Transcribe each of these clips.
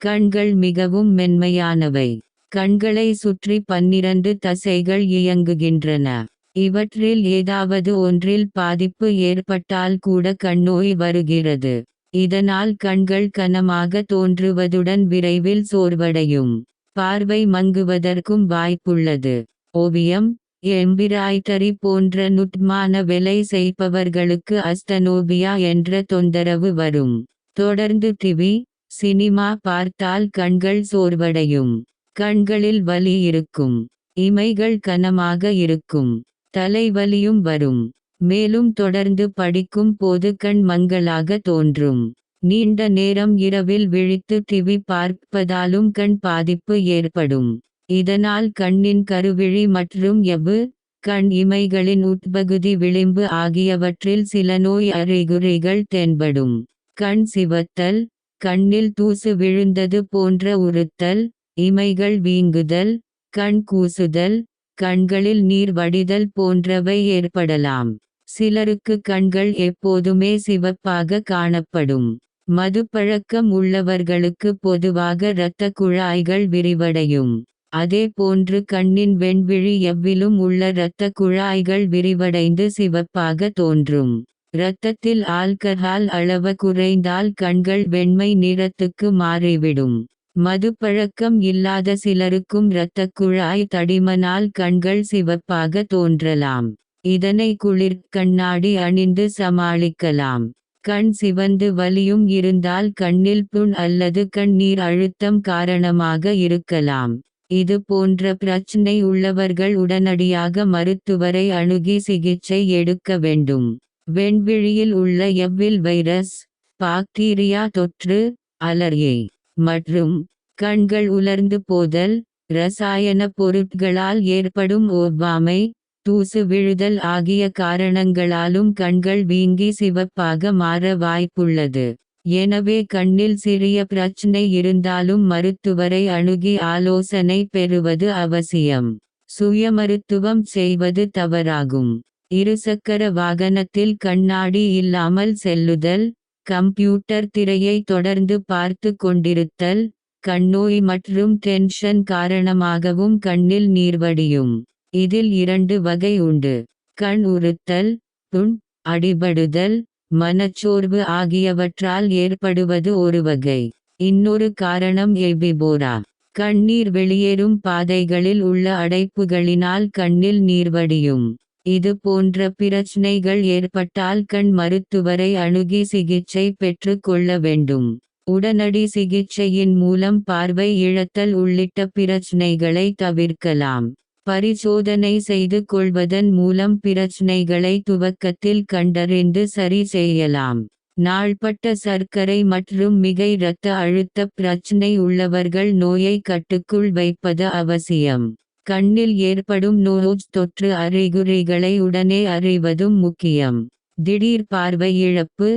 கண்கள் மிகவும் மென்மையானவை. கண்களை சுற்றி 12 தசைகள் இயங்குகின்றன. இவற்றில் ஏதாவது ஒன்றில் பாதிப்பு ஏற்பட்டால் கூட கண்ணோய் வருகிறது. இதனால் கண்கள் கனமாக தோன்றுவதுடன் விரைவில் சோர்வடையும். பார்வை மங்குவதற்கும் வாய்ப்புள்ளது. ஓவியம், எம்பிராய்டரி போன்ற நுட்பமான வேலை செய்பவர்களுக்கு அஸ்டனோபியா என்ற தொந்தரவு வரும். தொடர்ந்து டிவி, சினிமா பார்த்தால் கண்கள் சோர்வடையும். கண்களில் வலி இருக்கும். இமைகள் கனமாக இருக்கும். தலைவலியும் வரும். மேலும் தொடர்ந்து படிக்கும் போது கண் மங்கலாக தோன்றும். நீண்ட நேரம் இரவில் விழித்து டிவி பார்ப்பதாலும் கண் பாதிப்பு ஏற்படும். இதனால் கண்ணின் கருவிழி மற்றும் கண் இமைகளின் உட்பகுதி விளிம்பு ஆகியவற்றில் சில நோய் அறிகுறிகள் தென்படும். கண் சிவத்தல், கண்ணில் தூசு விழுந்தது போன்ற உறுத்தல், இமைகள் வீங்குதல், கண் கூசுதல், கண்களில் நீர் வடிதல் போன்றவை ஏற்படலாம். சிலருக்கு கண்கள் எப்போதுமே சிவப்பாக காணப்படும். மதுப்பழக்கம் உள்ளவர்களுக்கு பொதுவாக இரத்த குழாய்கள் விரிவடையும். அதே போன்று கண்ணின் வெண்விழி எவ்விலும் உள்ள இரத்த குழாய்கள் விரிவடைந்து சிவப்பாக தோன்றும். இரத்தத்தில் ஆல்கஹால் அளவு குறைந்தால் கண்கள் வெண்மை நிறத்துக்கு மாறிவிடும். மதுப்பழக்கம் இல்லாத சிலருக்கும் இரத்தக் குழாய் தடிமனால் கண்கள் சிவப்பாக தோன்றலாம். இதனை குளிர் கண்ணாடி அணிந்து சமாளிக்கலாம். கண் சிவந்து வலியும் இருந்தால் கண்ணில் புண் அல்லது கண்ணீர் அழுத்தம் காரணமாக இருக்கலாம். இது போன்ற பிரச்சனை உள்ளவர்கள் உடனடியாக மருத்துவரை அணுகி சிகிச்சை எடுக்க வேண்டும். வெண்விழியில் உள்ள எவ்வில் வைரஸ், பாக்டீரியா தொற்று, அலர்ஜி மற்றும் கண்கள் உலர்ந்து போதல், இரசாயன பொருட்களால் ஏற்படும் ஒவ்வாமை, தூசு விழுதல் ஆகிய காரணங்களாலும் கண்கள் வீங்கி சிவப்பாக மாற வாய்ப்புள்ளது. எனவே கண்ணில் சிறிய பிரச்சனை இருந்தாலும் மருத்துவரை அணுகி ஆலோசனை பெறுவது அவசியம். சுயமருத்துவம் செய்வது தவறாகும். இருசக்கர வாகனத்தில் கண்ணாடி இல்லாமல் செல்லுதல், கம்ப்யூட்டர் திரையை தொடர்ந்து பார்த்து கொண்டிருத்தல், கண்ணோய் மற்றும் டென்ஷன் காரணமாகவும் கண்ணில் நீர்வடியும். இதில் 2 வகை உண்டு. கண் உறுத்தல், புண், அடிபடுதல், மனச்சோர்வு ஆகியவற்றால் ஏற்படுவது ஒரு வகை. இன்னொரு காரணம் எபிபோரா. கண்ணீர் வெளியேறும் பாதைகளில் உள்ள அடைப்புகளினால் கண்ணில் நீர்வடியும். இது போன்ற பிரச்சனைகள் ஏற்பட்டால் கண் மருத்துவரை அணுகி சிகிச்சை பெற்று கொள்ள வேண்டும். உடனடி சிகிச்சையின் மூலம் பார்வை இழத்தல் உள்ளிட்ட பிரச்சனைகளை தவிர்க்கலாம். பரிசோதனை செய்து கொள்வதன் மூலம் பிரச்சனைகளை துவக்கத்தில் கண்டறிந்து சரி செய்யலாம். நாள்பட்ட சர்க்கரை மற்றும் மிகை இரத்த அழுத்த பிரச்சனை உள்ளவர்கள் நோயை கட்டுக்குள் வைப்பது அவசியம். கண்ணில் ஏற்படும் நோய் தொற்று அறிகுறிகளை உடனே அறிவதும் முக்கியம். திடீர் பார்வை இழப்பு,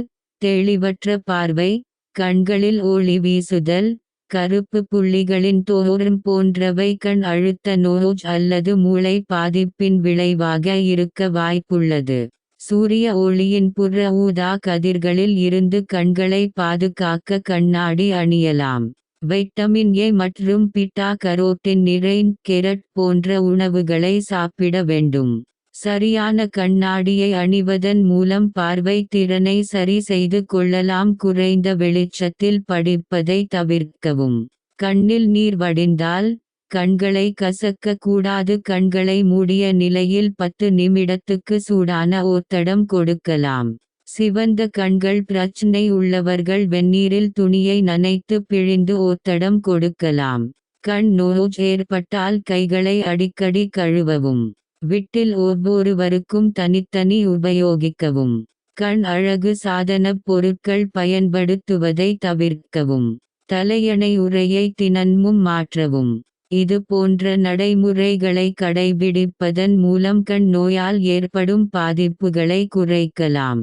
தெளிவற்ற பார்வை, கண்களில் ஒளி வீசுதல், கருப்பு புள்ளிகளின் தோற்றம் போன்றவை கண் அழுத்த நோய் அல்லது மூளை பாதிப்பின் விளைவாக இருக்க வாய்ப்புள்ளது. சூரிய ஒளியின் புற ஊதா கதிர்களில் இருந்து கண்களை பாதுகாக்க கண்ணாடி அணியலாம். வைட்டமின் ஏ மற்றும் பீட்டா கரோட்டின் நிறைந்த கேரட் போன்ற உணவுகளை சாப்பிட வேண்டும். சரியான கண்ணாடியை அணிவதன் மூலம் பார்வை திறனை சரி செய்து கொள்ளலாம். குறைந்த வெளிச்சத்தில் படிப்பதை தவிர்க்கவும். கண்ணில் நீர் வடிந்தால் கண்களை கசக்க கூடாது. கண்களை மூடிய நிலையில் 10 நிமிடத்துக்கு சூடான ஒத்தடம் கொடுக்கலாம். சிவந்த கண்கள் பிரச்சனை உள்ளவர்கள் வெந்நீரில் துணியை நனைத்து பிழிந்து ஒத்தடம் கொடுக்கலாம். கண் நோய் ஏற்பட்டால் கைகளை அடிக்கடி கழுவவும். வீட்டில் ஒவ்வொருவருக்கும் தனித்தனி உபயோகிக்கவும். கண் அழகு சாதனப் பொருட்கள் பயன்படுத்துவதை தவிர்க்கவும். தலையணை உறையை தினமும் மாற்றவும். இது போன்ற நடைமுறைகளை கடைபிடிப்பதன் மூலம் கண் நோயால் ஏற்படும் பாதிப்புகளை குறைக்கலாம்.